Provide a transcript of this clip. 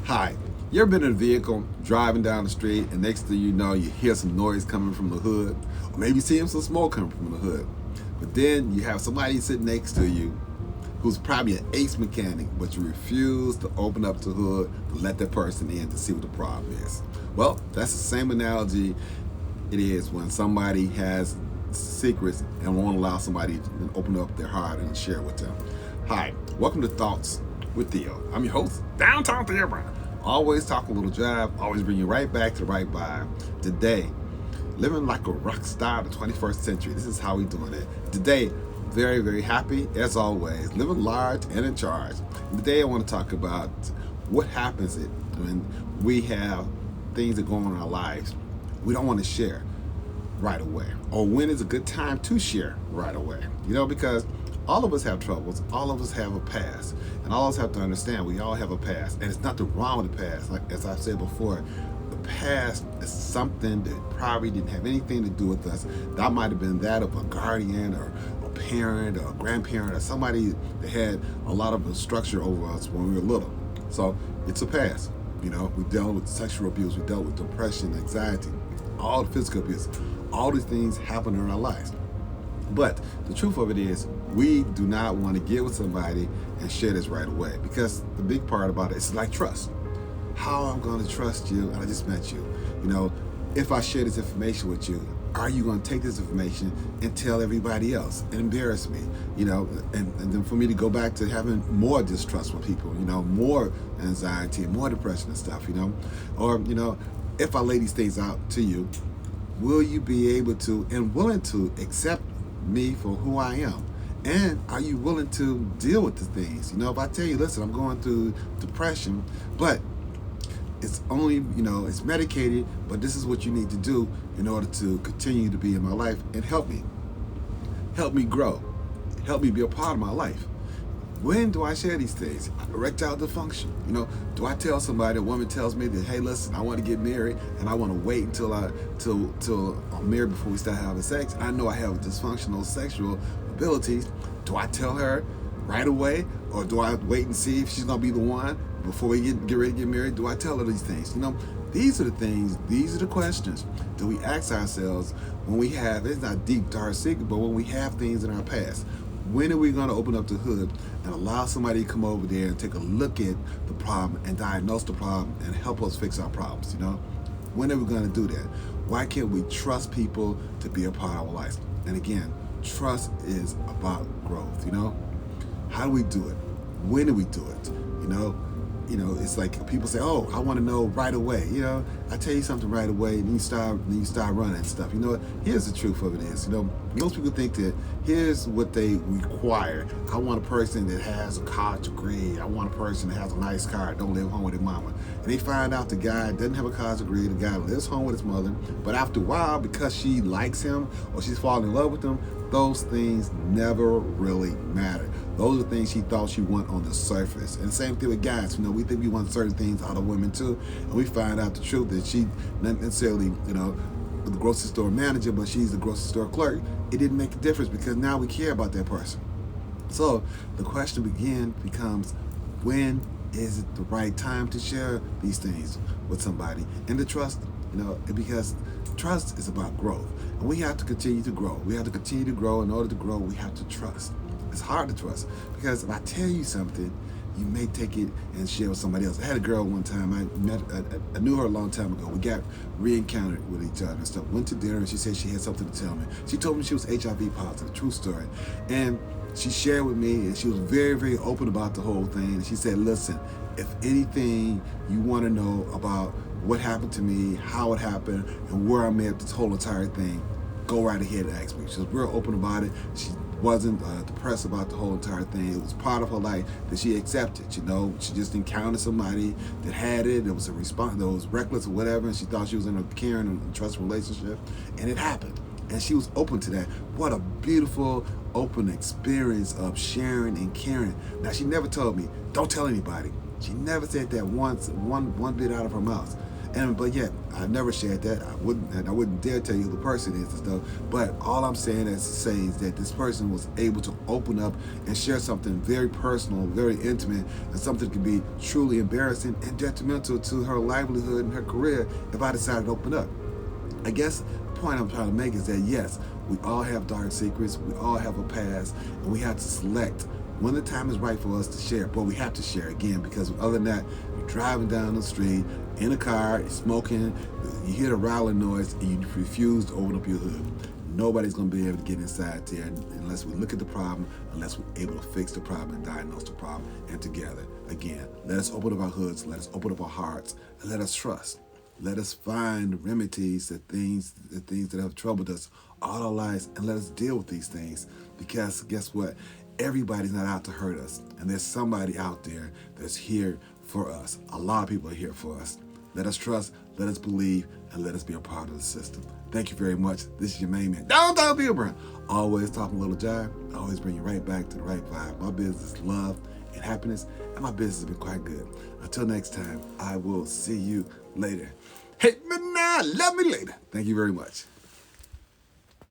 Hi, you ever been in a vehicle driving down the street and next thing you know you hear some noise coming from the hood, or maybe seeing some smoke coming from the hood, but then you have somebody sitting next to you who's probably an ace mechanic, but you refuse to open up the hood to let that person in to see what the problem is. Well, that's the same analogy it is when somebody has secrets and won't allow somebody to open up their heart and share with them. Hi, welcome to Thoughts with Theo. I'm your host, Downtown Theo Brown. Always talk a little jive, always bring you right back to the right vibe. Today, living like a rock star of the 21st century. This is how we doing it. Today, very, very happy, as always, living large and in charge. Today, I want to talk about what happens when we have things that go on in our lives we don't want to share right away, or when is a good time to share right away. Because all of us have troubles, all of us have a past, and all of us have to understand we all have a past, and it's nothing wrong with the past. Like as I've said before, the past is something that probably didn't have anything to do with us. That might have been that of a guardian or a parent or a grandparent or somebody that had a lot of a structure over us when we were little. So it's a past. We dealt with sexual abuse, we dealt with depression, anxiety, all the physical abuse. All these things happen in our lives. But the truth of it is, we do not want to get with somebody and share this right away, because the big part about it is like trust. How I'm going to trust you, and I just met you. If I share this information with you, are you going to take this information and tell everybody else and embarrass me? And then for me to go back to having more distrust with people, more anxiety, more depression and stuff, or, if I lay these things out to you, will you be able to and willing to accept me for who I am? And are you willing to deal with the things? If I tell you, listen, I'm going through depression, but it's only, it's medicated, but this is what you need to do in order to continue to be in my life and help me grow, help me be a part of my life. When do I share these things? Erectile dysfunction. Do I tell somebody, a woman tells me that, hey, listen, I want to get married and I want to wait until I'm married before we start having sex. I know I have dysfunctional sexual abilities. Do I tell her right away, or do I wait and see if she's going to be the one before we get ready to get married? Do I tell her these things? These are the things, these are the questions that we ask ourselves when we have, it's not deep, dark secret, but when we have things in our past. When are we going to open up the hood and allow somebody to come over there and take a look at the problem and diagnose the problem and help us fix our problems? When are we going to do that? Why can't we trust people to be a part of our lives? And again, trust is about growth. How do we do it? When do we do it? It's like people say, oh, I want to know right away. I tell you something right away, and you start running and stuff. Here's the truth of it is, most people think that here's what they require. I want a person that has a college degree. I want a person that has a nice car, don't live home with their mama. And they find out the guy doesn't have a college degree, the guy lives home with his mother, but after a while, because she likes him or she's falling in love with him, those things never really matter. Those are things she thought she want on the surface. And same thing with guys. We think we want certain things out of women too, and we find out the truth that she not necessarily, the grocery store manager, but she's the grocery store clerk. It didn't make a difference because now we care about that person. So the question becomes, when is it the right time to share these things with somebody and to trust? Because trust is about growth, and we have to continue to grow. We have to continue to grow. In order to grow, we have to trust. It's hard to trust because if I tell you something, you may take it and share with somebody else. I had a girl one time, I knew her a long time ago. We got re-encountered with each other and stuff. Went to dinner and she said she had something to tell me. She told me she was HIV positive, true story. And she shared with me, and she was very, very open about the whole thing. And she said, listen, if anything you want to know about what happened to me, how it happened, and where I'm at this whole entire thing, go right ahead and ask me. She was real open about it. She wasn't depressed about the whole entire thing. It was part of her life that she accepted. She just encountered somebody that had it. It was a response that was reckless or whatever, and she thought she was in a caring and trust relationship, and it happened. And she was open to that. What a beautiful, open experience of sharing and caring. Now, she never told me, don't tell anybody. She never said that once, one bit out of her mouth. But yet I've never shared that. I wouldn't dare tell you who the person is and stuff. But all I'm saying is to say is that this person was able to open up and share something very personal, very intimate, and something that could be truly embarrassing and detrimental to her livelihood and her career if I decided to open up. I guess the point I'm trying to make is that yes, we all have dark secrets, we all have a past, and we have to select when the time is right for us to share. But we have to share again, because other than that, you're driving down the street in a car, you're smoking, you hear the rattling noise, and you refuse to open up your hood. Nobody's going to be able to get inside there unless we look at the problem, unless we're able to fix the problem and diagnose the problem. And together, again, let us open up our hoods, let us open up our hearts, and let us trust. Let us find remedies to things that have troubled us all our lives, and let us deal with these things. Because guess what? Everybody's not out to hurt us, and there's somebody out there that's here for us. A lot of people are here for us. Let us trust, let us believe, and let us be a part of the system. Thank you very much. This is your main man, Downtown Bill Brown. Always talking a little jive, always bring you right back to the right vibe. My business is love and happiness, and my business has been quite good. Until next time, I will see you later. Hate me now, love me later. Thank you very much.